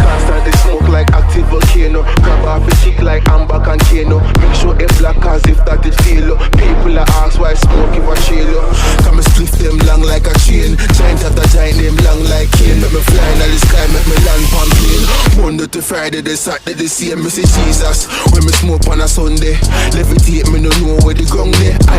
Constantly smoke like active volcano. Grab off a chick like Amber and Kano. Make sure it black as if that it feel. People are ask why smoke if I chill. Come and split them long like a chain. Giant after giant them long like cane. Make me fly in the sky, make me land pan plane. Monday to Friday, the Saturday the same. Me say Jesus when me smoke on a Sunday. Levitate me no know where the ground there.